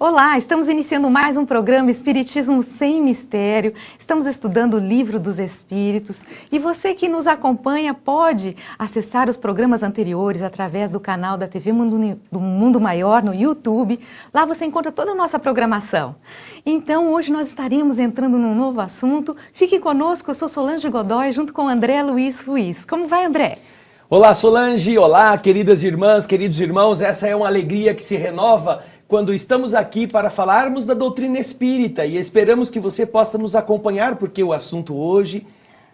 Olá, estamos iniciando mais um programa Espiritismo Sem Mistério. Estamos estudando o Livro dos Espíritos e você que nos acompanha pode acessar os programas anteriores através do canal da TV do Mundo Maior no YouTube. Lá você encontra toda a nossa programação. Então hoje nós estaremos entrando num novo assunto. Fique conosco, eu sou Solange Godoy junto com André Luiz Ruiz. Como vai, André? Olá, Solange. Olá, queridas irmãs, queridos irmãos. Essa é uma alegria que se renova quando estamos aqui para falarmos da doutrina espírita e esperamos que você possa nos acompanhar, porque o assunto hoje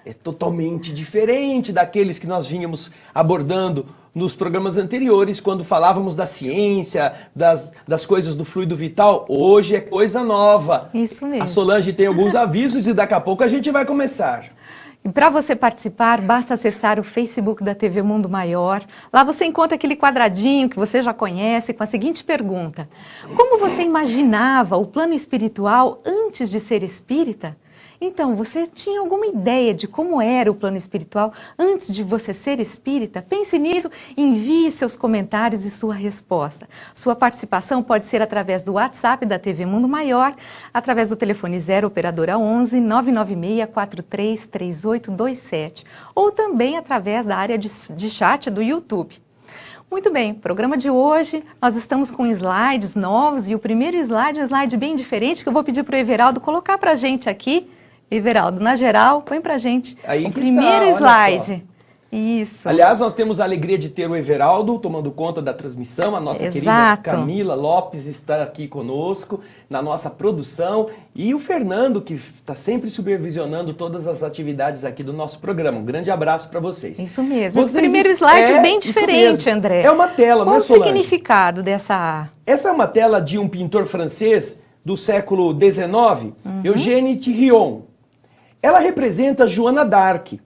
é totalmente diferente daqueles que nós vínhamos abordando nos programas anteriores, quando falávamos da ciência, das coisas do fluido vital. Hoje é coisa nova. Isso mesmo. A Solange tem alguns avisos e daqui a pouco a gente vai começar. E para você participar, basta acessar o Facebook da TV Mundo Maior. Lá você encontra aquele quadradinho que você já conhece com a seguinte pergunta: como você imaginava o plano espiritual antes de ser espírita? Então, você tinha alguma ideia de como era o plano espiritual antes de você ser espírita? Pense nisso, envie seus comentários e sua resposta. Sua participação pode ser através do WhatsApp da TV Mundo Maior, através do telefone 0 operadora 11 996 43 3827 ou também através da área de chat do YouTube. Muito bem, programa de hoje, nós estamos com slides novos e o primeiro slide é um slide bem diferente que eu vou pedir para o Everaldo colocar para a gente aqui. Everaldo, na geral, põe pra gente aí o primeiro slide. Isso. Aliás, nós temos a alegria de ter o Everaldo tomando conta da transmissão. A nossa querida Camila Lopes está aqui conosco na nossa produção. E o Fernando, que está sempre supervisionando todas as atividades aqui do nosso programa. Um grande abraço para vocês. Isso mesmo. Esse primeiro slide é bem diferente, André. É uma tela, não é, Solange? Qual o significado dessa... Essa é uma tela de um pintor francês do século XIX, Eugène Thirion. Ela representa Joana d'Arc,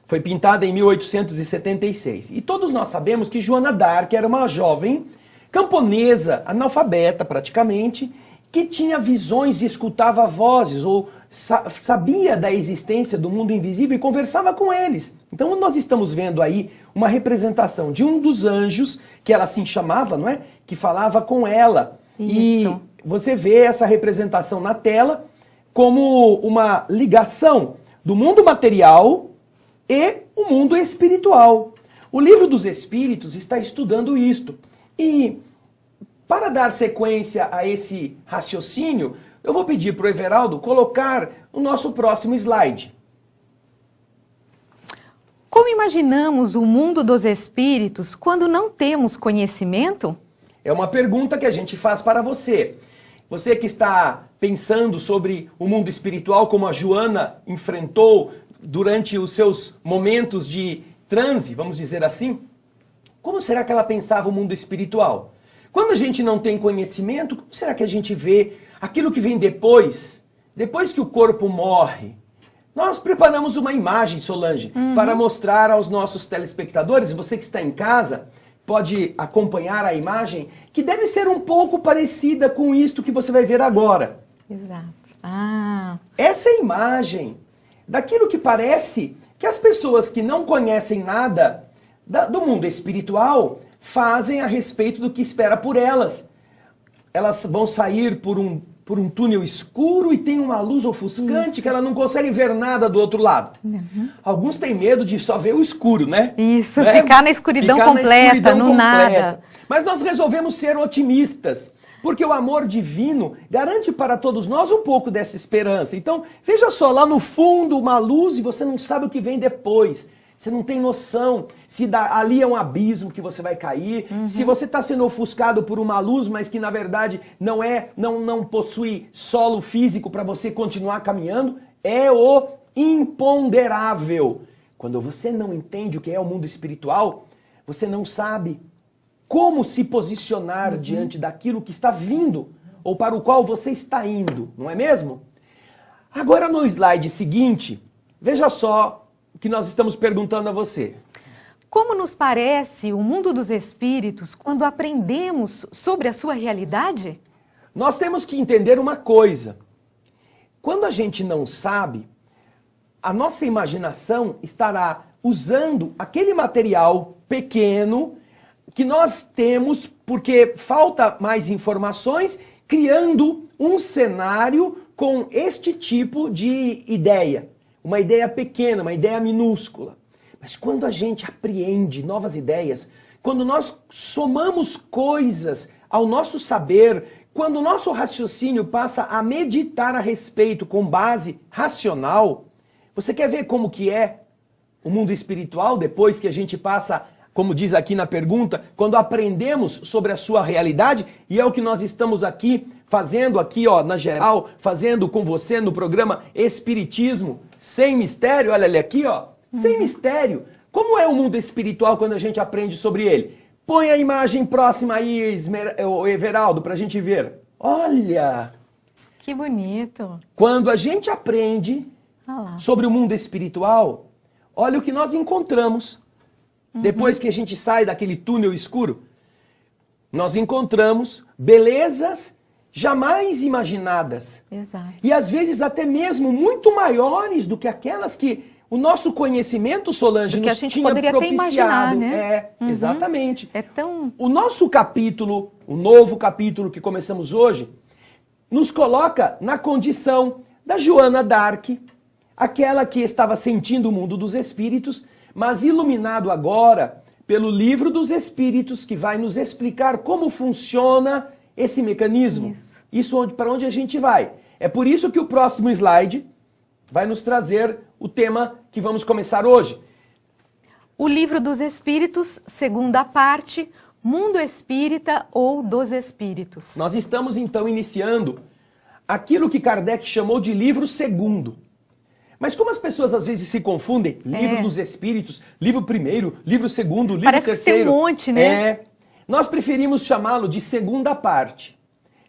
foi pintada em 1876. E todos nós sabemos que Joana d'Arc era uma jovem camponesa, analfabeta praticamente, que tinha visões e escutava vozes, ou sabia da existência do mundo invisível e conversava com eles. Então nós estamos vendo aí uma representação de um dos anjos, que ela assim chamava, não é? Que falava com ela. Isso. E você vê essa representação na tela como uma ligação do mundo material e o mundo espiritual. O Livro dos Espíritos está estudando isto. E para dar sequência a esse raciocínio, eu vou pedir para o Everaldo colocar o nosso próximo slide. Como imaginamos o mundo dos espíritos quando não temos conhecimento? É uma pergunta que a gente faz para você. Você que está pensando sobre o mundo espiritual, como a Joana enfrentou durante os seus momentos de transe, vamos dizer assim, como será que ela pensava o mundo espiritual? Quando a gente não tem conhecimento, como será que a gente vê aquilo que vem depois que o corpo morre? Nós preparamos uma imagem, Solange, para mostrar aos nossos telespectadores, você que está em casa, pode acompanhar a imagem, que deve ser um pouco parecida com isto que você vai ver agora. Exato. Essa é a imagem daquilo que parece que as pessoas que não conhecem nada do mundo espiritual fazem a respeito do que espera por elas. Elas vão sair por um túnel escuro e tem uma luz ofuscante que ela não consegue ver nada do outro lado. Alguns têm medo de só ver o escuro, né? Isso, né? Ficar na escuridão completa, no nada. Mas nós resolvemos ser otimistas, porque o amor divino garante para todos nós um pouco dessa esperança. Então, veja só, lá no fundo uma luz e você não sabe o que vem depois. Você não tem noção se ali é um abismo que você vai cair, se você está sendo ofuscado por uma luz, mas que na verdade não possui solo físico para você continuar caminhando. É o imponderável. Quando você não entende o que é o mundo espiritual, você não sabe como se posicionar diante daquilo que está vindo ou para o qual você está indo, não é mesmo? Agora no slide seguinte, veja só o que nós estamos perguntando a você. Como nos parece o mundo dos espíritos quando aprendemos sobre a sua realidade? Nós temos que entender uma coisa. Quando a gente não sabe, a nossa imaginação estará usando aquele material pequeno, que nós temos, porque falta mais informações, criando um cenário com este tipo de ideia. Uma ideia pequena, uma ideia minúscula. Mas quando a gente apreende novas ideias, quando nós somamos coisas ao nosso saber, quando o nosso raciocínio passa a meditar a respeito com base racional, você quer ver como que é o mundo espiritual depois que a gente passa, como diz aqui na pergunta, quando aprendemos sobre a sua realidade, e é o que nós estamos aqui fazendo aqui, ó, na geral, fazendo com você no programa Espiritismo Sem Mistério, olha ele aqui, ó, sem mistério. Como é o mundo espiritual quando a gente aprende sobre ele? Põe a imagem próxima aí, Everaldo, pra gente ver. Olha! Que bonito! Quando a gente aprende sobre o mundo espiritual, olha o que nós encontramos. Depois que a gente sai daquele túnel escuro, nós encontramos belezas jamais imaginadas. Exato. E às vezes até mesmo muito maiores do que aquelas que o nosso conhecimento, Solange, que a nos gente tinha poderia até propiciado. imaginar, né? Exatamente. É tão... O nosso capítulo, o novo capítulo que começamos hoje, nos coloca na condição da Joana d'Arc, aquela que estava sentindo o mundo dos espíritos, mas iluminado agora pelo livro dos espíritos, que vai nos explicar como funciona esse mecanismo. Isso para onde a gente vai. É por isso que o próximo slide vai nos trazer o tema que vamos começar hoje. O livro dos espíritos, segunda parte, Mundo Espírita ou dos Espíritos. Nós estamos então iniciando aquilo que Kardec chamou de livro segundo. Mas como as pessoas às vezes se confundem, livro dos espíritos, livro primeiro, livro segundo, livro Parece terceiro. Que tem um monte, né? Nós preferimos chamá-lo de segunda parte.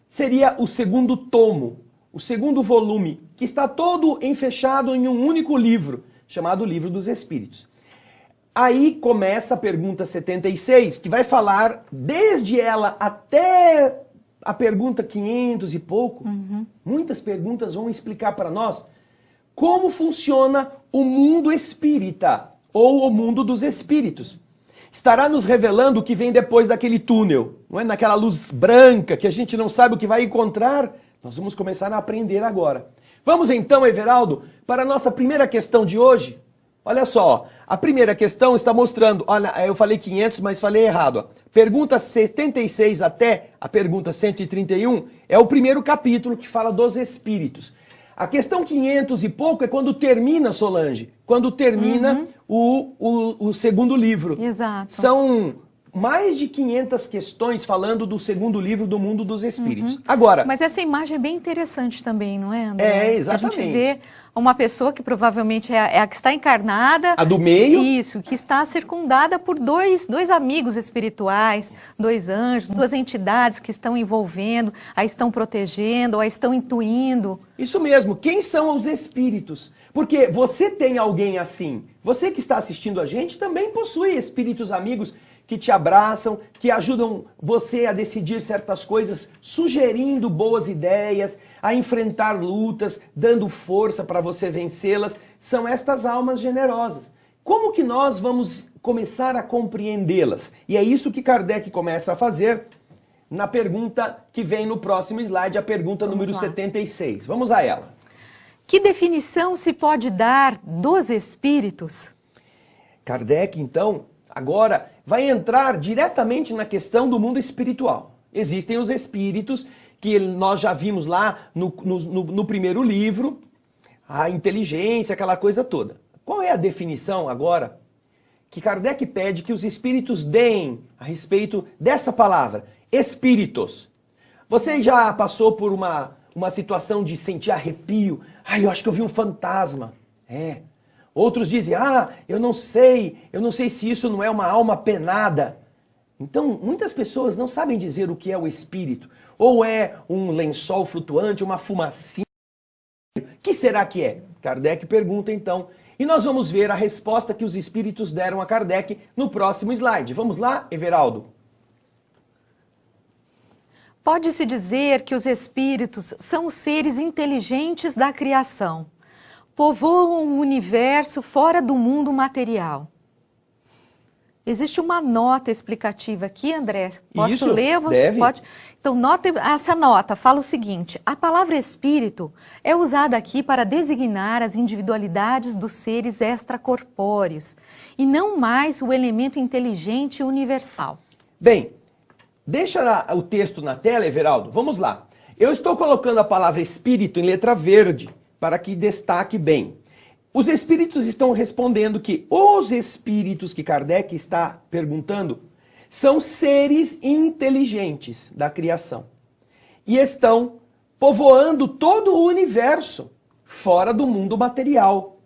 Seria o segundo tomo, o segundo volume, que está todo enfechado em um único livro, chamado Livro dos Espíritos. Aí começa a pergunta 76, que vai falar desde ela até a pergunta 500 e pouco. Muitas perguntas vão explicar para nós como funciona o mundo espírita, ou o mundo dos espíritos. Estará nos revelando o que vem depois daquele túnel, não é? Naquela luz branca que a gente não sabe o que vai encontrar. Nós vamos começar a aprender agora. Vamos então, Everaldo, para a nossa primeira questão de hoje. Olha só, a primeira questão está mostrando, olha, eu falei 500, mas falei errado. Ó. Pergunta 76 até a pergunta 131 é o primeiro capítulo que fala dos espíritos. A questão 500 e pouco é quando termina, Solange, quando termina o segundo livro. Exato. São mais de 500 questões falando do segundo livro do Mundo dos Espíritos. Agora... Mas essa imagem é bem interessante também, não é, André? É, exatamente. A gente vê uma pessoa que provavelmente é a que está encarnada. A do meio. Isso, que está circundada por dois amigos espirituais, dois anjos, duas entidades que estão envolvendo, a estão protegendo, a estão intuindo. Isso mesmo. Quem são os espíritos? Porque você tem alguém assim. Você que está assistindo a gente também possui espíritos amigos que te abraçam, que ajudam você a decidir certas coisas, sugerindo boas ideias, a enfrentar lutas, dando força para você vencê-las. São estas almas generosas. Como que nós vamos começar a compreendê-las? E é isso que Kardec começa a fazer na pergunta que vem no próximo slide, a pergunta número 76. Vamos a ela. Que definição se pode dar dos espíritos? Kardec, então, agora vai entrar diretamente na questão do mundo espiritual. Existem os espíritos, que nós já vimos lá no primeiro livro, a inteligência, aquela coisa toda. Qual é a definição agora que Kardec pede que os espíritos deem a respeito dessa palavra, espíritos? Você já passou por uma situação de sentir arrepio? Eu acho que eu vi um fantasma. Outros dizem, eu não sei se isso não é uma alma penada. Então, muitas pessoas não sabem dizer o que é o espírito. Ou é um lençol flutuante, uma fumacinha. O que será que é? Kardec pergunta então. E nós vamos ver a resposta que os espíritos deram a Kardec no próximo slide. Vamos lá, Everaldo? Pode-se dizer que os espíritos são seres inteligentes da criação. Povoam o universo fora do mundo material. Existe uma nota explicativa aqui, André. Posso Isso, ler? Você deve. pode. Então, essa nota fala o seguinte: a palavra espírito é usada aqui para designar as individualidades dos seres extracorpóreos e não mais o elemento inteligente universal. Bem, deixa o texto na tela, Everaldo. Vamos lá. Eu estou colocando a palavra espírito em letra verde para que destaque bem. Os espíritos estão respondendo que os espíritos que Kardec está perguntando são seres inteligentes da criação e estão povoando todo o universo fora do mundo material.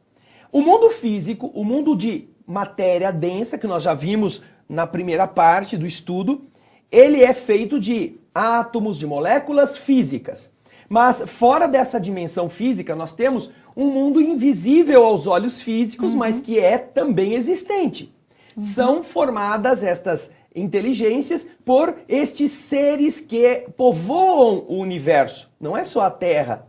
O mundo físico, o mundo de matéria densa, que nós já vimos na primeira parte do estudo, ele é feito de átomos, de moléculas físicas. Mas fora dessa dimensão física, nós temos um mundo invisível aos olhos físicos, mas que é também existente. São formadas estas inteligências por estes seres que povoam o universo. Não é só a Terra.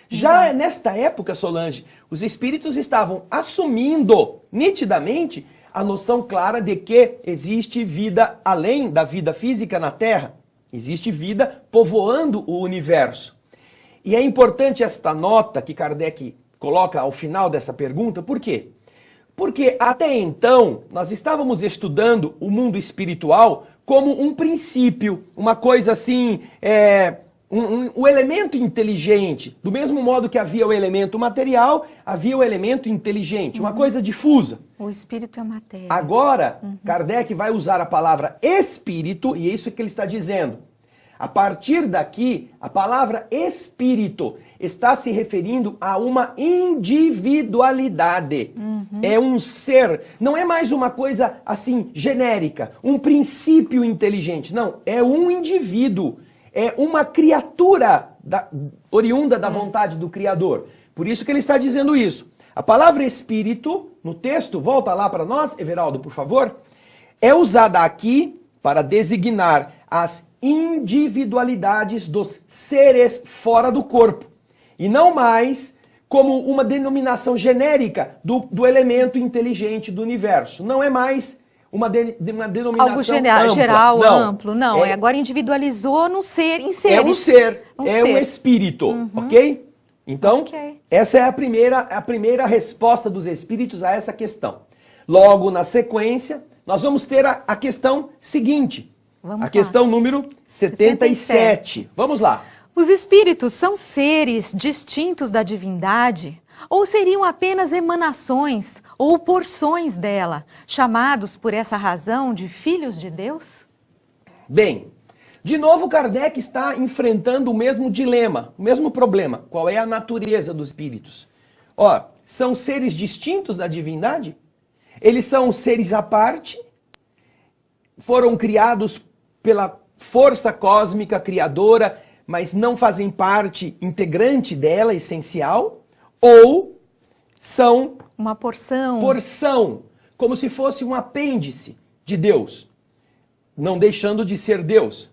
Já nesta época, Solange, os espíritos estavam assumindo nitidamente a noção clara de que existe vida além da vida física na Terra. Existe vida povoando o universo. E é importante esta nota que Kardec coloca ao final dessa pergunta, por quê? Porque até então nós estávamos estudando o mundo espiritual como um princípio, uma coisa assim, o elemento inteligente. Do mesmo modo que havia o elemento material, havia o elemento inteligente, uma coisa difusa. O espírito é matéria. Agora, Kardec vai usar a palavra espírito, e é isso que ele está dizendo. A partir daqui, a palavra espírito está se referindo a uma individualidade. É um ser, não é mais uma coisa assim genérica, um princípio inteligente. Não, é um indivíduo, é uma criatura oriunda da vontade do Criador. Por isso que ele está dizendo isso. A palavra espírito, no texto, volta lá para nós, Everaldo, por favor, é usada aqui para designar as individualidades dos seres fora do corpo. E não mais como uma denominação genérica do elemento inteligente do universo. Não é mais uma denominação algo geral, ampla. Amplo. Não, agora individualizou no ser, em seres. É um ser, um espírito, ok? Então, essa é a primeira resposta dos espíritos a essa questão. Logo, na sequência, nós vamos ter a questão seguinte. Questão número 77. Vamos lá. Os espíritos são seres distintos da divindade ou seriam apenas emanações ou porções dela, chamados por essa razão de filhos de Deus? Bem, de novo Kardec está enfrentando o mesmo dilema, o mesmo problema. Qual é a natureza dos espíritos? São seres distintos da divindade? Eles são seres à parte? Foram criados pela força cósmica criadora, mas não fazem parte integrante dela, essencial? Ou são uma porção, como se fosse um apêndice de Deus, não deixando de ser Deus?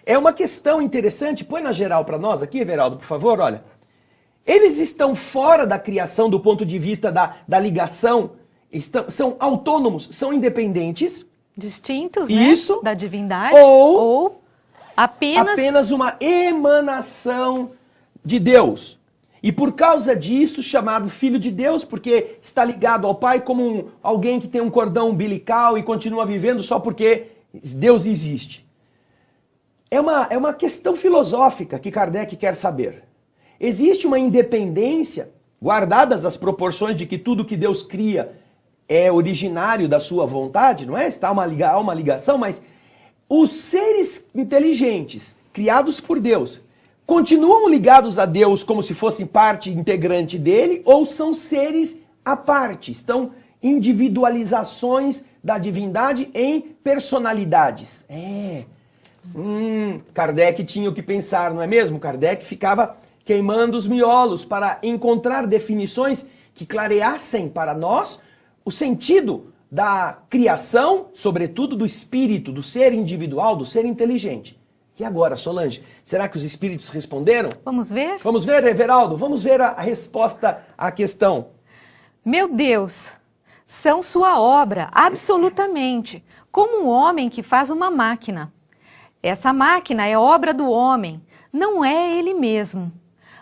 É uma questão interessante, põe na geral para nós aqui, Everaldo, por favor, olha. Eles estão fora da criação do ponto de vista da ligação, são autônomos, são independentes, distintos, isso, né, da divindade, ou apenas uma emanação de Deus. E por causa disso, chamado filho de Deus, porque está ligado ao Pai como alguém que tem um cordão umbilical e continua vivendo só porque Deus existe. É uma questão filosófica que Kardec quer saber. Existe uma independência, guardadas as proporções de que tudo que Deus cria é originário da sua vontade, não é? Há uma ligação, mas os seres inteligentes, criados por Deus, continuam ligados a Deus como se fossem parte integrante dele, ou são seres à parte, estão individualizações da divindade em personalidades. Kardec tinha o que pensar, não é mesmo? Kardec ficava queimando os miolos para encontrar definições que clareassem para nós o sentido da criação, sobretudo do espírito, do ser individual, do ser inteligente. E agora, Solange, será que os espíritos responderam? Vamos ver? Vamos ver, Everaldo? Vamos ver a resposta à questão. Meu Deus, São sua obra, absolutamente, como um homem que faz uma máquina. Essa máquina é obra do homem, não é ele mesmo.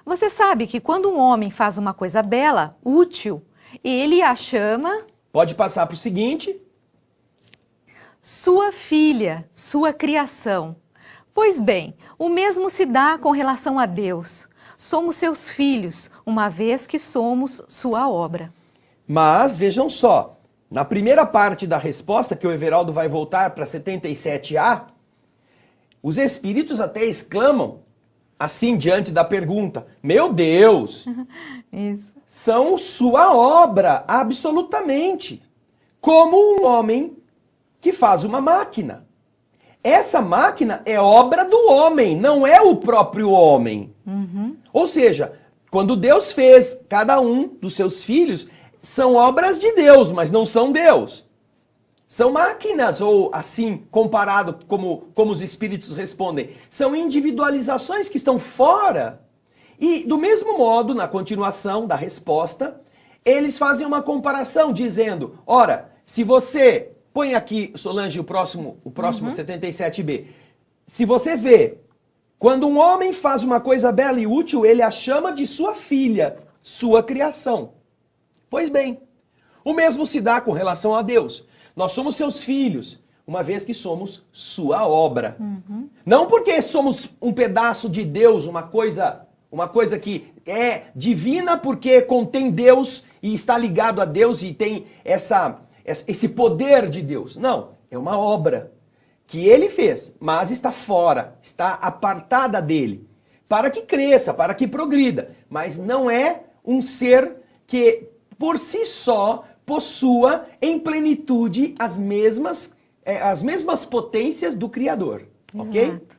Você sabe que quando um homem faz uma coisa bela, útil, ele a chama... Pode passar para o seguinte. Sua filha, sua criação. Pois bem, o mesmo se dá com relação a Deus. Somos seus filhos, uma vez que somos sua obra. Mas, vejam só, na primeira parte da resposta, que o Everaldo vai voltar para 77A, os espíritos até exclamam, assim, diante da pergunta, meu Deus, Isso. são sua obra, absolutamente, como um homem que faz uma máquina. Essa máquina é obra do homem, não é o próprio homem. Ou seja, quando Deus fez cada um dos seus filhos, são obras de Deus, mas não são Deus. São máquinas, ou assim, comparado como os espíritos respondem, são individualizações que estão fora. E do mesmo modo, na continuação da resposta, eles fazem uma comparação dizendo, ora, se você, põe aqui, Solange, o próximo 77B, se você vê, quando um homem faz uma coisa bela e útil, ele a chama de sua filha, sua criação. Pois bem, o mesmo se dá com relação a Deus. Nós somos seus filhos, uma vez que somos sua obra. Não porque somos um pedaço de Deus, uma coisa que é divina porque contém Deus e está ligado a Deus e tem esse poder de Deus. Não, é uma obra que ele fez, mas está fora, está apartada dele, para que cresça, para que progrida. Mas não é um ser que, por si só, possua em plenitude as mesmas potências do Criador. Ok? Exato.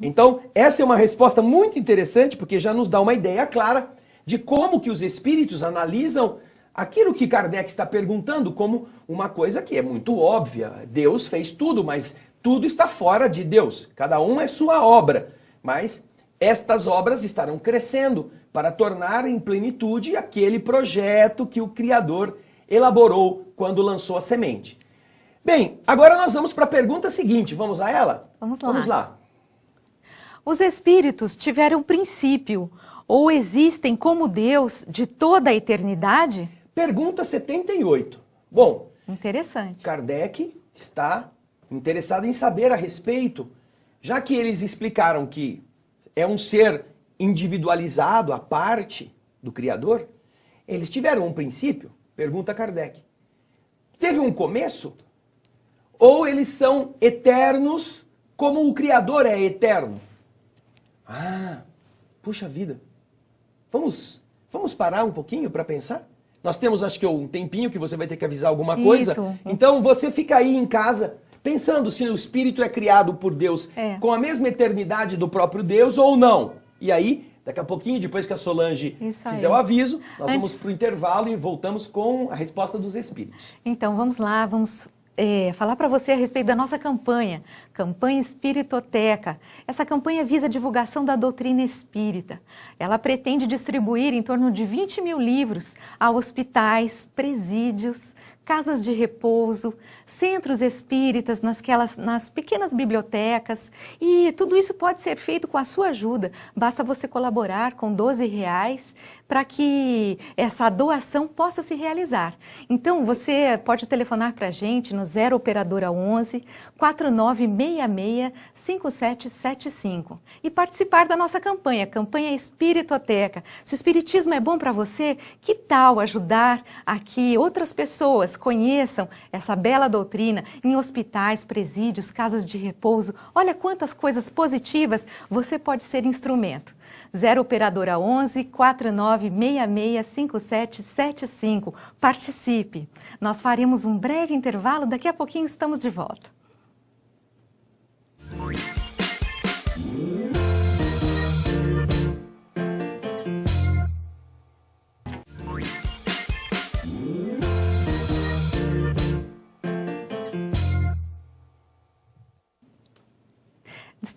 Então, essa é uma resposta muito interessante, porque já nos dá uma ideia clara de como que os espíritos analisam aquilo que Kardec está perguntando como uma coisa que é muito óbvia. Deus fez tudo, mas tudo está fora de Deus. Cada um é sua obra. Mas estas obras estarão crescendo para tornar em plenitude aquele projeto que o Criador elaborou quando lançou a semente. Bem, agora nós vamos para a pergunta seguinte. Vamos a ela? Vamos lá. Vamos lá. Os espíritos tiveram princípio ou existem como Deus de toda a eternidade? Pergunta 78. Bom, Interessante. Kardec está interessado em saber a respeito, já que eles explicaram que é um ser individualizado, à parte do Criador, eles tiveram um princípio? Pergunta Kardec. Teve um começo? Ou eles são eternos como o Criador é eterno? Ah, puxa vida. Vamos parar um pouquinho para pensar? Nós temos, acho que, um tempinho que você vai ter que avisar alguma coisa. Isso. Então, você fica aí em casa pensando se o espírito é criado por Deus com a mesma eternidade do próprio Deus ou não. E aí, daqui a pouquinho, depois que a Solange fizer o aviso, nós vamos para o intervalo e voltamos com a resposta dos espíritos. Então, vamos lá, vamos falar para você a respeito da nossa campanha, Campanha Espiritoteca. Essa campanha visa a divulgação da doutrina espírita. Ela pretende distribuir em torno de 20 mil livros a hospitais, presídios, casas de repouso, centros espíritas, nas pequenas bibliotecas, e tudo isso pode ser feito com a sua ajuda. Basta você colaborar com R$12 para que essa doação possa se realizar. Então, você pode telefonar para a gente no 0 Operadora 11 4966 5775 e participar da nossa campanha, Campanha Espiritoteca. Se o Espiritismo é bom para você, que tal ajudar a que outras pessoas conheçam essa bela doutrina em hospitais, presídios, casas de repouso? Olha quantas coisas positivas você pode ser instrumento. 0 Operadora 11 4966 5775. Participe. Nós faremos um breve intervalo, daqui a pouquinho estamos de volta.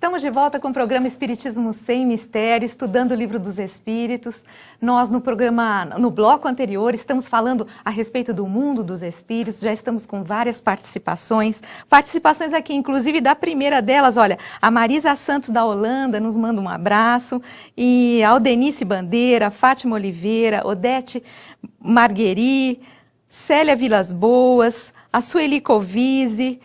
Estamos de volta com o programa Espiritismo Sem Mistério, estudando o Livro dos Espíritos. Nós, no bloco anterior, estamos falando a respeito do mundo dos espíritos, já estamos com várias participações. Participações aqui, inclusive da primeira delas, olha, a Marisa Santos da Holanda nos manda um abraço, e a Aldenice Bandeira, a Fátima Oliveira, Odete Margueri, Célia Vilas Boas, a Sueli Covise,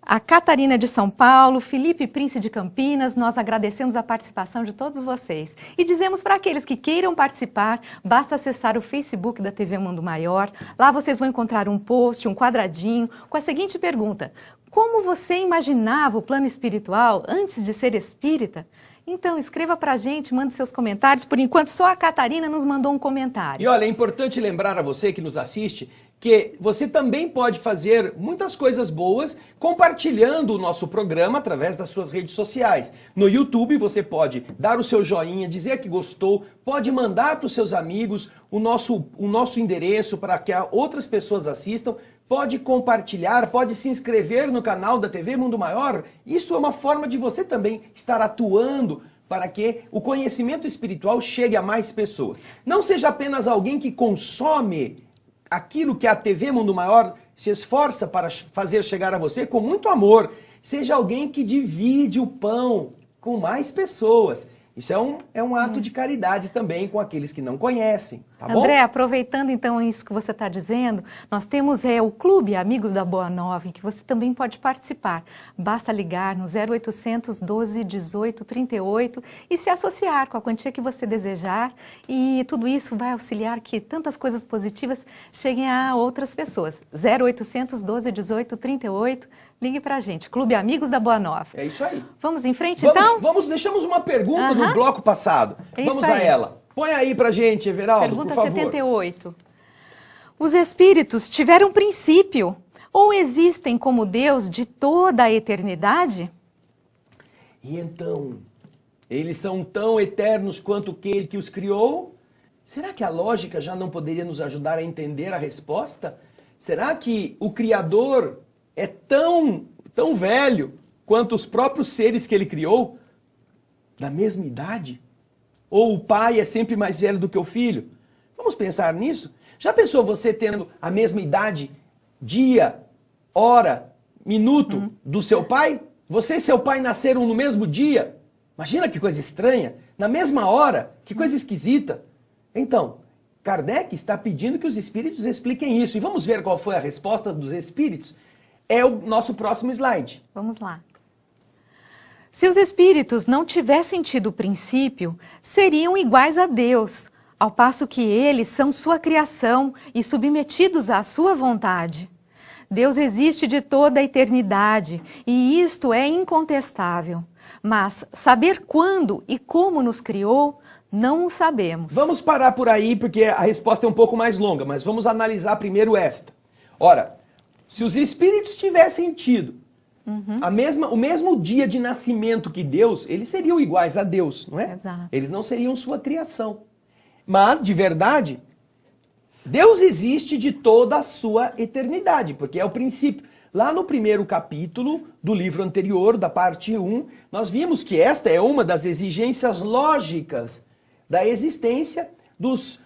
a Catarina de São Paulo, Felipe Prince de Campinas. Nós agradecemos a participação de todos vocês. E dizemos para aqueles que queiram participar, basta acessar o Facebook da TV Mundo Maior. Lá vocês vão encontrar um post, um quadradinho, com a seguinte pergunta: como você imaginava o plano espiritual antes de ser espírita? Então, escreva pra gente, mande seus comentários. Por enquanto, só a Catarina nos mandou um comentário. E olha, é importante lembrar a você que nos assiste que você também pode fazer muitas coisas boas compartilhando o nosso programa através das suas redes sociais. No YouTube você pode dar o seu joinha, dizer que gostou, pode mandar para os seus amigos o nosso endereço para que outras pessoas assistam, pode compartilhar, pode se inscrever no canal da TV Mundo Maior. Isso é uma forma de você também estar atuando para que o conhecimento espiritual chegue a mais pessoas. Não seja apenas alguém que consome aquilo que a TV Mundo Maior se esforça para fazer chegar a você com muito amor. Seja alguém que divide o pão com mais pessoas. Isso é um ato de caridade também com aqueles que não conhecem, tá bom? André, aproveitando então isso que você está dizendo, nós temos o Clube Amigos da Boa Nova, em que você também pode participar. Basta ligar no 0800 12 18 38 e se associar com a quantia que você desejar, e tudo isso vai auxiliar que tantas coisas positivas cheguem a outras pessoas. 0800 12 18 38, ligue pra gente. Clube Amigos da Boa Nova. É isso aí. Vamos em frente então? Deixamos uma pergunta no bloco passado. Vamos a ela. Põe aí pra gente, Everaldo, pergunta por favor. 78. Os espíritos tiveram princípio ou existem como Deus de toda a eternidade? E então, eles são tão eternos quanto aquele que os criou? Será que a lógica já não poderia nos ajudar a entender a resposta? Será que o Criador é tão velho quanto os próprios seres que ele criou? Da mesma idade? Ou o pai é sempre mais velho do que o filho? Vamos pensar nisso? Já pensou você tendo a mesma idade, dia, hora, minuto do seu pai? Você e seu pai nasceram no mesmo dia? Imagina que coisa estranha. Na mesma hora, que coisa esquisita. Então, Kardec está pedindo que os espíritos expliquem isso. E vamos ver qual foi a resposta dos espíritos? É o nosso próximo slide. Vamos lá. Se os espíritos não tivessem tido princípio, seriam iguais a Deus, ao passo que eles são sua criação e submetidos à sua vontade. Deus existe de toda a eternidade e isto é incontestável. Mas saber quando e como nos criou, não o sabemos. Vamos parar por aí porque a resposta é um pouco mais longa, mas vamos analisar primeiro esta. Ora, se os espíritos tivessem tido o mesmo dia de nascimento que Deus, eles seriam iguais a Deus, não é? Exato. Eles não seriam sua criação. Mas, de verdade, Deus existe de toda a sua eternidade, porque é o princípio. Lá no primeiro capítulo do livro anterior, da parte 1, nós vimos que esta é uma das exigências lógicas da existência dos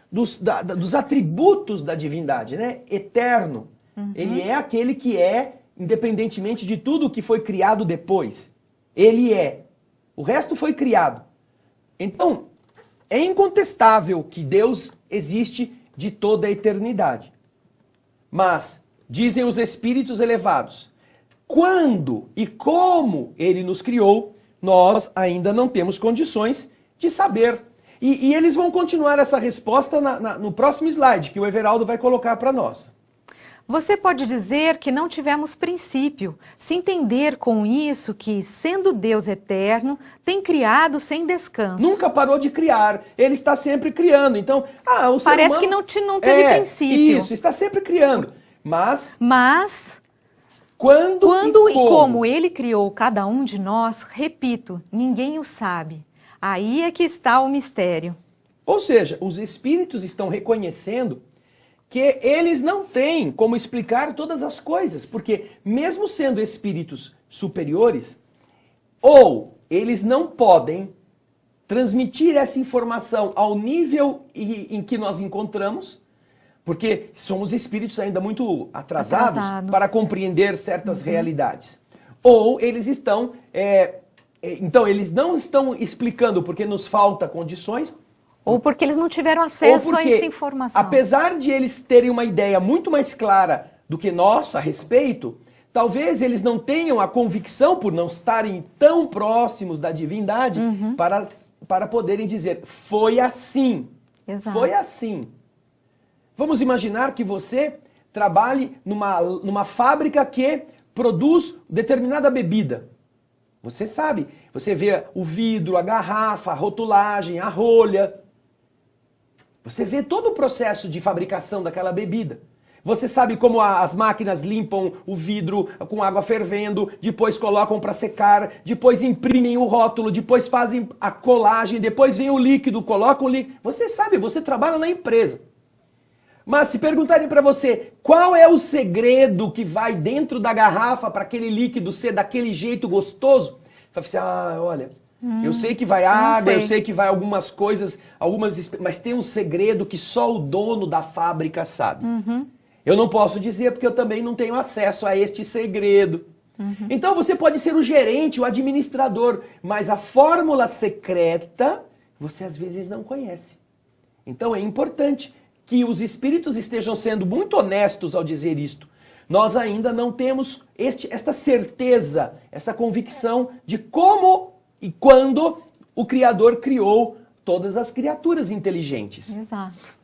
atributos da divindade, né? Eterno. Ele é aquele que é, independentemente de tudo o que foi criado depois. Ele é. O resto foi criado. Então, é incontestável que Deus existe de toda a eternidade. Mas, dizem os espíritos elevados, quando e como ele nos criou, nós ainda não temos condições de saber. E eles vão continuar essa resposta no próximo slide, que o Everaldo vai colocar para nós. Você pode dizer que não tivemos princípio, se entender com isso que, sendo Deus eterno, tem criado sem descanso. Nunca parou de criar, ele está sempre criando. Então, o ser parece humano que não teve princípio. Isso, está sempre criando. Mas quando e como ele criou cada um de nós, repito, ninguém o sabe. Aí é que está o mistério. Ou seja, os espíritos estão reconhecendo que eles não têm como explicar todas as coisas, porque mesmo sendo espíritos superiores, ou eles não podem transmitir essa informação ao nível em que nós encontramos, porque somos espíritos ainda muito atrasados para compreender certas realidades. Ou eles estão... então, eles não estão explicando porque nos falta condições. Ou porque eles não tiveram acesso a essa informação. Apesar de eles terem uma ideia muito mais clara do que nós a respeito, talvez eles não tenham a convicção, por não estarem tão próximos da divindade, para poderem dizer, foi assim. Exato. Foi assim. Vamos imaginar que você trabalhe numa fábrica que produz determinada bebida. Você sabe, você vê o vidro, a garrafa, a rotulagem, a rolha. Você vê todo o processo de fabricação daquela bebida. Você sabe como as máquinas limpam o vidro com água fervendo, depois colocam para secar, depois imprimem o rótulo, depois fazem a colagem, depois vem o líquido, colocam o líquido. Você sabe, você trabalha na empresa. Mas se perguntarem para você qual é o segredo que vai dentro da garrafa para aquele líquido ser daquele jeito gostoso, você fala assim, olha, eu sei que vai água, eu sei que vai algumas coisas, mas tem um segredo que só o dono da fábrica sabe. Eu não posso dizer porque eu também não tenho acesso a este segredo. Então você pode ser o gerente, o administrador, mas a fórmula secreta você às vezes não conhece. Então é importante que os espíritos estejam sendo muito honestos ao dizer isto. Nós ainda não temos esta certeza, essa convicção de como e quando o Criador criou todas as criaturas inteligentes. Exato.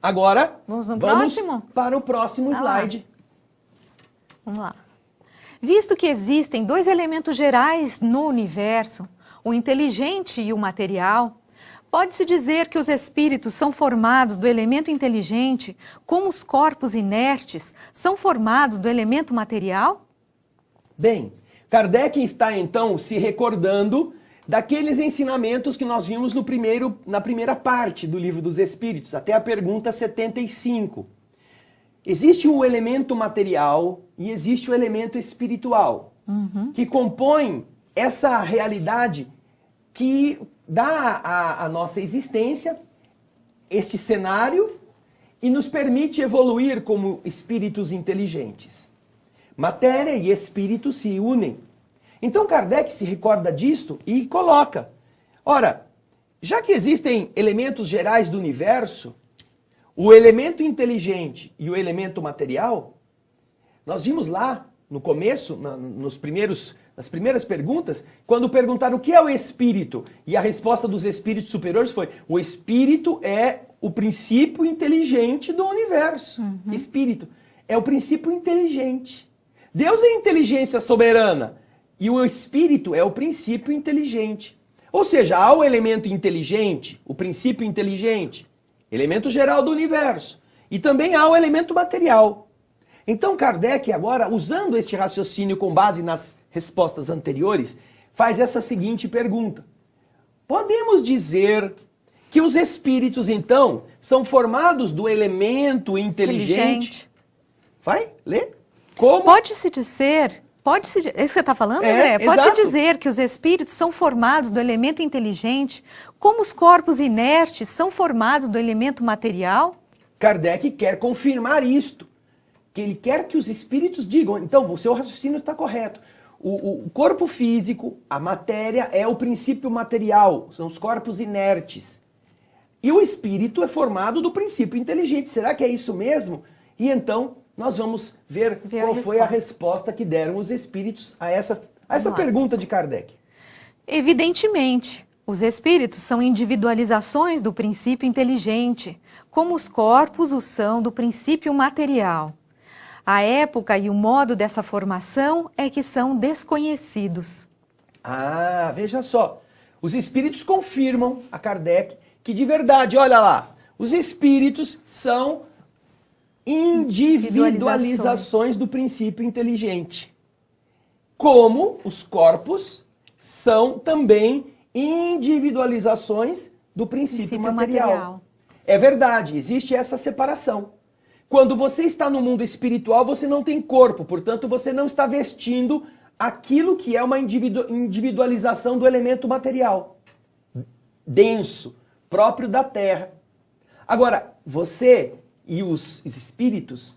Agora, vamos para o próximo slide. Vamos lá. Visto que existem dois elementos gerais no universo, o inteligente e o material, pode-se dizer que os espíritos são formados do elemento inteligente, como os corpos inertes são formados do elemento material? Bem, Kardec está então se recordando daqueles ensinamentos que nós vimos na primeira parte do Livro dos Espíritos, até a pergunta 75. Existe o elemento material e existe o elemento espiritual, que compõem essa realidade que dá à nossa existência este cenário e nos permite evoluir como espíritos inteligentes. Matéria e espírito se unem. Então Kardec se recorda disto e coloca, ora, já que existem elementos gerais do universo, o elemento inteligente e o elemento material, nós vimos lá no começo, nas primeiras perguntas, quando perguntaram o que é o espírito, e a resposta dos espíritos superiores foi, o espírito é o princípio inteligente do universo. Espírito é o princípio inteligente. Deus é a inteligência soberana. E o espírito é o princípio inteligente. Ou seja, há o elemento inteligente, o princípio inteligente, elemento geral do universo. E também há o elemento material. Então Kardec agora, usando este raciocínio com base nas respostas anteriores, faz essa seguinte pergunta. Podemos dizer que os espíritos, então, são formados do elemento inteligente? Vai? Lê? Como? Pode-se dizer... é isso que você está falando, André? Pode-se dizer que os espíritos são formados do elemento inteligente, como os corpos inertes são formados do elemento material? Kardec quer confirmar isto, que ele quer que os espíritos digam, então, o seu raciocínio está correto. O corpo físico, a matéria, é o princípio material, são os corpos inertes. E o espírito é formado do princípio inteligente. Será que é isso mesmo? E então... nós vamos ver qual foi a resposta que deram os espíritos a essa pergunta de Kardec. Evidentemente, os espíritos são individualizações do princípio inteligente, como os corpos o são do princípio material. A época e o modo dessa formação é que são desconhecidos. Ah, veja só. Os espíritos confirmam a Kardec que de verdade, olha lá, os espíritos são individualizações do princípio inteligente. Como os corpos são também individualizações do princípio material. É verdade, existe essa separação. Quando você está no mundo espiritual, você não tem corpo, portanto você não está vestindo aquilo que é uma individualização do elemento material, denso, próprio da Terra. Agora, você e os espíritos,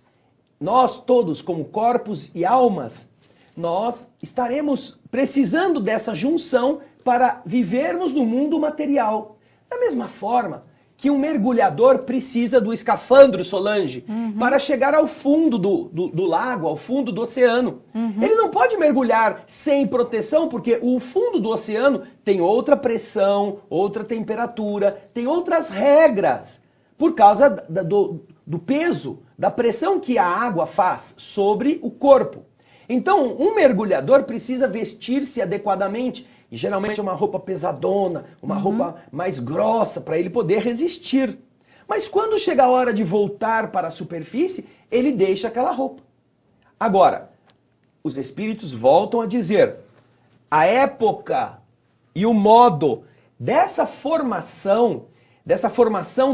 nós todos como corpos e almas, nós estaremos precisando dessa junção para vivermos no mundo material. Da mesma forma que um mergulhador precisa do escafandro, Solange, para chegar ao fundo do lago, ao fundo do oceano. Ele não pode mergulhar sem proteção, porque o fundo do oceano tem outra pressão, outra temperatura, tem outras regras, por causa do peso, da pressão que a água faz sobre o corpo. Então, um mergulhador precisa vestir-se adequadamente, e geralmente é uma roupa pesadona, uma roupa mais grossa, para ele poder resistir. Mas quando chega a hora de voltar para a superfície, ele deixa aquela roupa. Agora, os espíritos voltam a dizer, a época e o modo dessa formação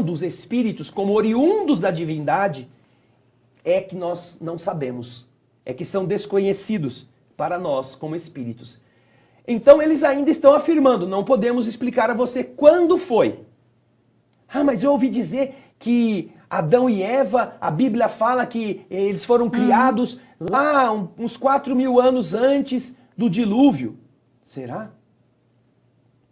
dos espíritos como oriundos da divindade, é que nós não sabemos, é que são desconhecidos para nós como espíritos. Então eles ainda estão afirmando, não podemos explicar a você quando foi. Ah, mas eu ouvi dizer que Adão e Eva, a Bíblia fala que eles foram criados lá uns 4.000 anos antes do dilúvio. Será?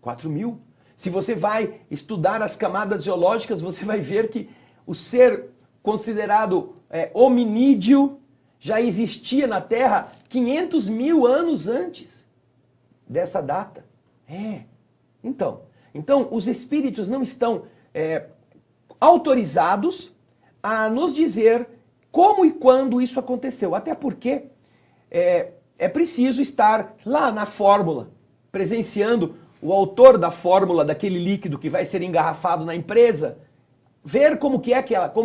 4.000? Se você vai estudar as camadas geológicas, você vai ver que o ser considerado hominídeo já existia na Terra 500.000 anos antes dessa data. Então, os espíritos não estão autorizados a nos dizer como e quando isso aconteceu. Até porque é preciso estar lá na fórmula, presenciando o autor da fórmula daquele líquido que vai ser engarrafado na empresa, ver como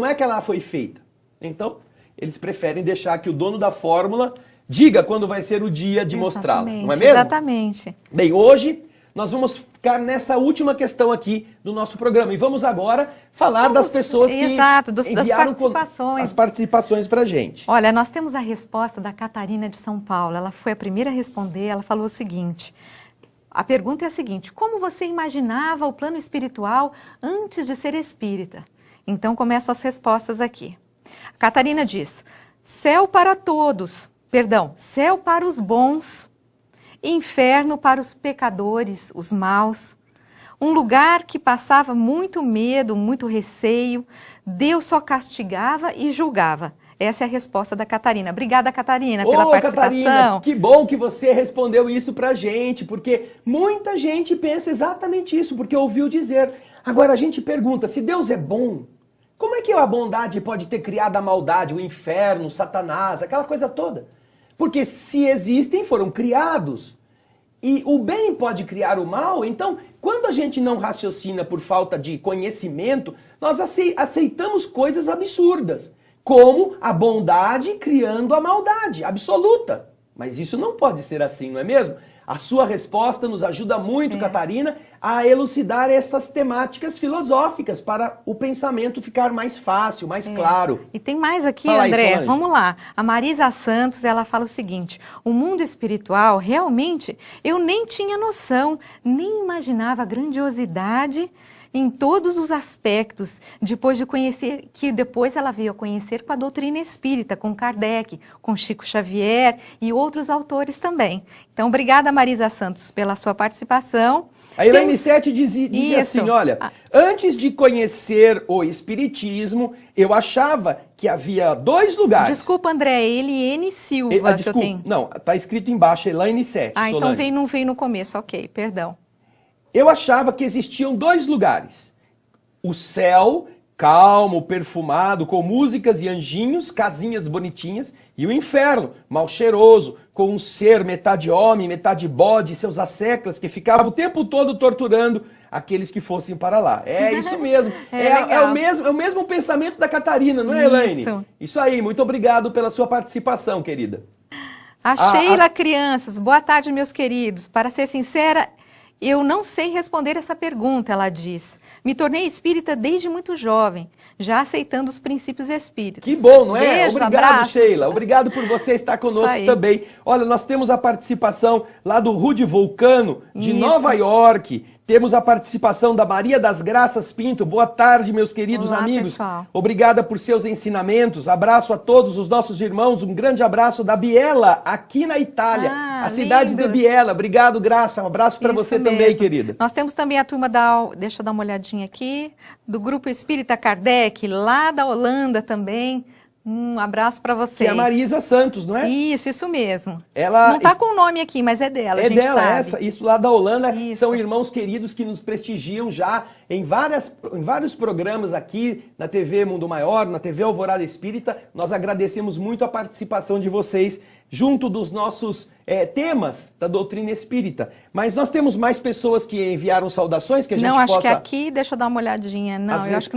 é que ela foi feita. Então, eles preferem deixar que o dono da fórmula diga quando vai ser o dia de mostrá-la, não é mesmo? Exatamente. Bem, hoje nós vamos ficar nessa última questão aqui do nosso programa e vamos agora falar das pessoas que enviaram as participações para a gente. Olha, nós temos a resposta da Catarina de São Paulo, ela foi a primeira a responder, ela falou o seguinte, a pergunta é a seguinte, como você imaginava o plano espiritual antes de ser espírita? Então começam as respostas aqui. A Catarina diz, céu para todos, céu para os bons, inferno para os pecadores, os maus, um lugar que passava muito medo, muito receio, Deus só castigava e julgava. Essa é a resposta da Catarina. Obrigada, Catarina, pela participação. Catarina, que bom que você respondeu isso pra gente, porque muita gente pensa exatamente isso, porque ouviu dizer. Agora a gente pergunta, se Deus é bom, como é que a bondade pode ter criado a maldade, o inferno, Satanás, aquela coisa toda? Porque se existem, foram criados. E o bem pode criar o mal, então, quando a gente não raciocina por falta de conhecimento, nós aceitamos coisas absurdas, como a bondade criando a maldade absoluta. Mas isso não pode ser assim, não é mesmo? A sua resposta nos ajuda muito, Catarina, a elucidar essas temáticas filosóficas para o pensamento ficar mais fácil, mais claro. E tem mais aqui, André, vamos lá. A Marisa Santos, ela fala o seguinte, o mundo espiritual, realmente, eu nem tinha noção, nem imaginava a grandiosidade em todos os aspectos, depois de conhecer, que depois ela veio a conhecer com a doutrina espírita, com Kardec, com Chico Xavier e outros autores também. Então, obrigada, Marisa Santos, pela sua participação. A Elaine Sete dizia assim, olha, antes de conhecer o espiritismo, eu achava que havia 2 lugares. Desculpa, André, Eliane Silva que eu tenho. Não, está escrito embaixo, Elaine Sete. Então não veio no começo, ok, perdão. Eu achava que existiam 2 lugares. O céu, calmo, perfumado, com músicas e anjinhos, casinhas bonitinhas, e o inferno, mal cheiroso, com um ser metade homem, metade bode, seus asseclas, que ficavam o tempo todo torturando aqueles que fossem para lá. É isso mesmo. É o mesmo pensamento da Catarina, não é, Elaine? Isso aí, muito obrigado pela sua participação, querida. A Sheila Crianças, boa tarde, meus queridos. Para ser sincera, Eu não sei responder essa pergunta, ela diz. Me tornei espírita desde muito jovem, já aceitando os princípios espíritas. Que bom, não é? Beijo, Obrigado, abraço. Sheila. Obrigado por você estar conosco também. Olha, nós temos a participação lá do Rude Vulcano, de Nova York. Temos a participação da Maria das Graças Pinto. Boa tarde, meus queridos amigos. Pessoal. Obrigada por seus ensinamentos. Abraço a todos os nossos irmãos. Um grande abraço da Biella, aqui na Itália. A cidade de Biella. Obrigado, Graça. Um abraço para você também, querida. Nós temos também a turma deixa eu dar uma olhadinha aqui, do Grupo Espírita Kardec, lá da Holanda também. Um abraço para vocês. Que é a Marisa Santos, não é? Isso mesmo. Ela não está com o nome aqui, mas é dela, a gente sabe. Isso lá da Holanda. São irmãos queridos que nos prestigiam já em vários programas aqui na TV Mundo Maior, na TV Alvorada Espírita. Nós agradecemos muito a participação de vocês junto dos nossos temas da doutrina espírita. Mas nós temos mais pessoas que enviaram saudações que a gente possa... Não, acho que aqui, deixa eu dar uma olhadinha. Não, as eu acho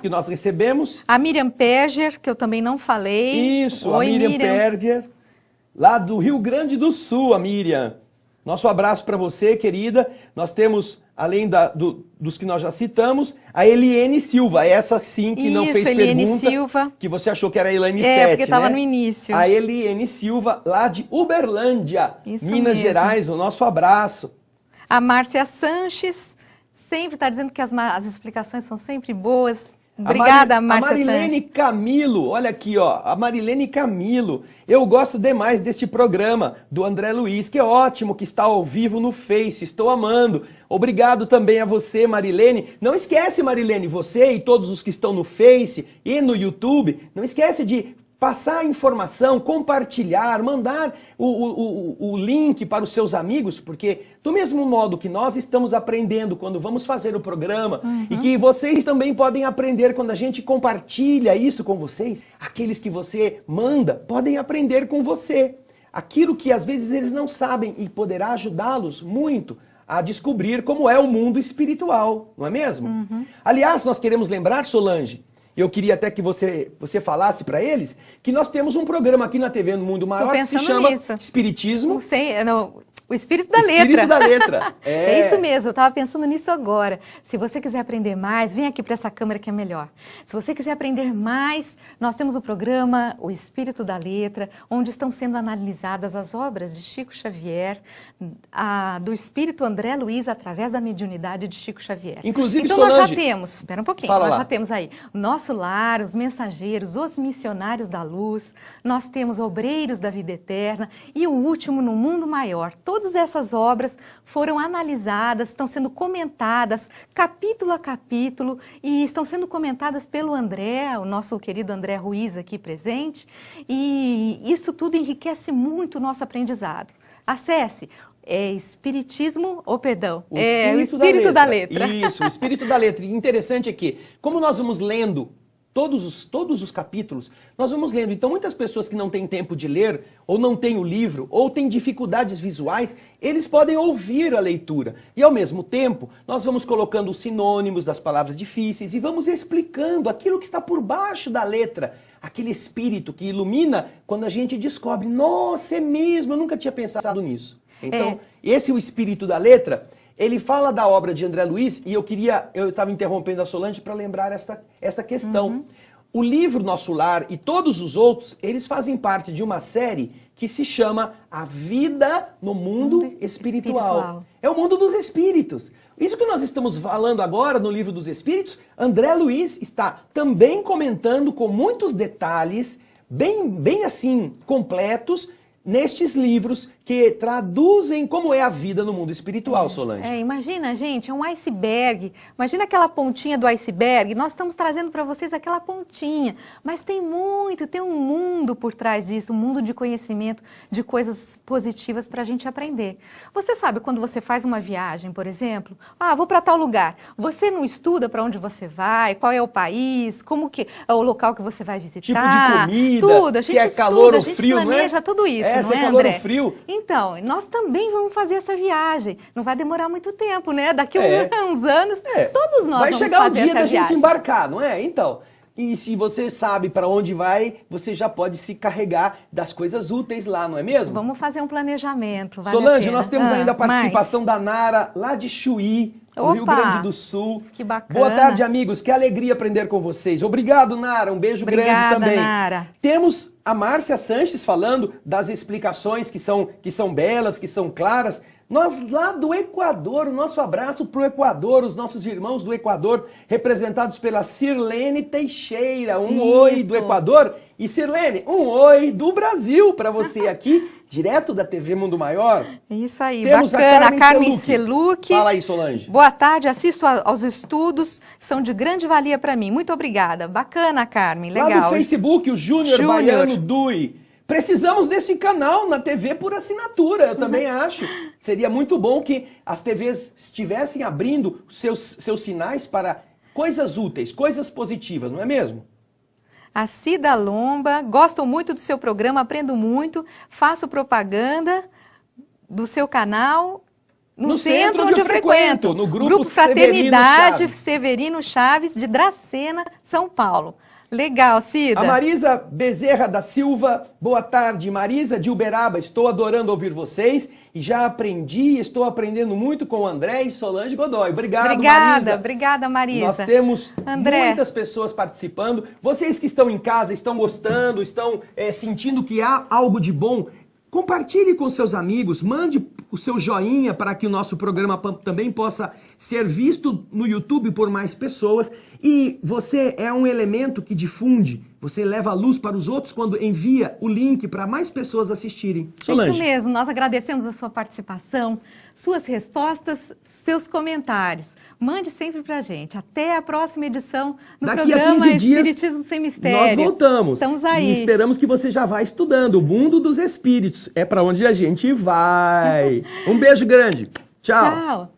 que nós recebemos. A Miriam Perger, que eu também não falei. Isso, Oi, a Miriam Perger, lá do Rio Grande do Sul, a Miriam. Nosso abraço para você, querida. Nós temos, além dos que nós já citamos, a Eliene Silva, essa sim que não fez Eliene pergunta, Silva. Que você achou que era a Elaine Sete, porque estava no início. A Eliene Silva, lá de Uberlândia, Isso Minas mesmo. Gerais, o nosso abraço. A Márcia Sanches, sempre está dizendo que as explicações são sempre boas. Obrigada, Márcia Sanches. A Marilene Camilo, olha aqui, ó, a Marilene Camilo. Eu gosto demais deste programa do André Luiz, que é ótimo, que está ao vivo no Face, estou amando. Obrigado também a você, Marilene. Não esquece, Marilene, você e todos os que estão no Face e no YouTube, não esquece de passar a informação, compartilhar, mandar o link para os seus amigos, porque do mesmo modo que nós estamos aprendendo quando vamos fazer o programa, e que vocês também podem aprender quando a gente compartilha isso com vocês, aqueles que você manda podem aprender com você. Aquilo que às vezes eles não sabem e poderá ajudá-los muito a descobrir como é o mundo espiritual, não é mesmo? Aliás, nós queremos lembrar, Solange, eu queria até que você falasse para eles que nós temos um programa aqui na TV no Mundo Maior que se chama Espiritismo. Não sei, o Espírito da Letra. Espírito da Letra. É isso mesmo, eu estava pensando nisso agora. Se você quiser aprender mais, vem aqui para essa câmera que é melhor. Se você quiser aprender mais, nós temos o programa O Espírito da Letra, onde estão sendo analisadas as obras de Chico Xavier, do Espírito André Luiz, através da mediunidade de Chico Xavier. Inclusive, então Solange, nós já temos, espera um pouquinho, nós já temos aí o Nosso Lar, os Mensageiros, os Missionários da Luz, nós temos Obreiros da Vida Eterna e o último No Mundo Maior. Todas essas obras foram analisadas, estão sendo comentadas capítulo a capítulo e estão sendo comentadas pelo André, o nosso querido André Ruiz aqui presente, e isso tudo enriquece muito o nosso aprendizado. Acesse. O Espírito da Letra. Isso, o Espírito da Letra. E interessante é que, como nós vamos lendo todos os capítulos, nós vamos lendo. Então, muitas pessoas que não têm tempo de ler, ou não têm o livro, ou têm dificuldades visuais, eles podem ouvir a leitura. E, ao mesmo tempo, nós vamos colocando os sinônimos das palavras difíceis e vamos explicando aquilo que está por baixo da letra. Aquele espírito que ilumina quando a gente descobre, nossa, é mesmo, eu nunca tinha pensado nisso. Então, esse é o Espírito da Letra. Ele fala da obra de André Luiz e eu estava interrompendo a Solange para lembrar esta questão. O livro Nosso Lar e todos os outros, eles fazem parte de uma série que se chama A Vida no Mundo Espiritual. É o mundo dos espíritos. Isso que nós estamos falando agora no Livro dos Espíritos, André Luiz está também comentando com muitos detalhes, bem assim, completos, nestes livros que traduzem como é a vida no mundo espiritual, Solange. Imagina, gente, é um iceberg. Imagina aquela pontinha do iceberg. Nós estamos trazendo para vocês aquela pontinha. Mas tem um mundo por trás disso, um mundo de conhecimento, de coisas positivas para a gente aprender. Você sabe, quando você faz uma viagem, por exemplo, vou para tal lugar. Você não estuda para onde você vai, qual é o país, como que é o local que você vai visitar. Tipo de comida, tudo. A gente se é calor ou frio, a gente planeja tudo isso, não se é é, calor André? ou frio. Então, nós também vamos fazer essa viagem. Não vai demorar muito tempo, né? Daqui uns anos, todos nós vamos fazer essa viagem. Vai chegar o dia da gente embarcar, não é? Então, E se você sabe para onde vai, você já pode se carregar das coisas úteis lá, não é mesmo? Vamos fazer um planejamento. Vale Solange, a pena. nós temos ainda a participação mais. da Nara, lá de Chuí, no Rio Opa! Grande do Sul. Que bacana. Boa tarde, amigos. Que alegria aprender com vocês. Obrigado, Nara. Um beijo grande também. Nara. Temos a Márcia Sanches falando das explicações que são belas, que são claras. Nós lá do Equador, o nosso abraço para o Equador, os nossos irmãos do Equador, representados pela Sirlene Teixeira. Um oi do Equador. E Sirlene, um oi do Brasil para você aqui, direto da TV Mundo Maior. Isso aí, Temos bacana. a Carmen Seluc. Fala aí, Solange. Boa tarde, assisto aos estudos, são de grande valia para mim. Muito obrigada. Bacana, Carmen, legal. Lá no Facebook, o Júnior Baiano Dui. Precisamos desse canal na TV por assinatura, eu também acho. Seria muito bom que as TVs estivessem abrindo seus sinais para coisas úteis, coisas positivas, não é mesmo? A Cida Lomba, gosto muito do seu programa, aprendo muito, faço propaganda do seu canal no centro onde eu frequento. No grupo Fraternidade Severino Chaves, de Dracena, São Paulo. Legal, Cida. A Marisa Bezerra da Silva, boa tarde, Marisa de Uberaba, estou adorando ouvir vocês e já estou aprendendo muito com o André e Solange Godoy. Obrigado, Marisa. Obrigada, Marisa. Nós temos André. muitas pessoas participando. Vocês que estão em casa, estão gostando, estão sentindo que há algo de bom, compartilhe com seus amigos, mande o seu joinha para que o nosso programa também possa ser visto no YouTube por mais pessoas. E você é um elemento que difunde, você leva a luz para os outros quando envia o link para mais pessoas assistirem. Solange. Isso mesmo, nós agradecemos a sua participação, suas respostas, seus comentários. Mande sempre pra gente. Até a próxima edição do programa Espiritismo Sem Mistério. Nós voltamos. Estamos aí. E esperamos que você já vá estudando o mundo dos espíritos. É para onde a gente vai. Um beijo grande. Tchau. Tchau.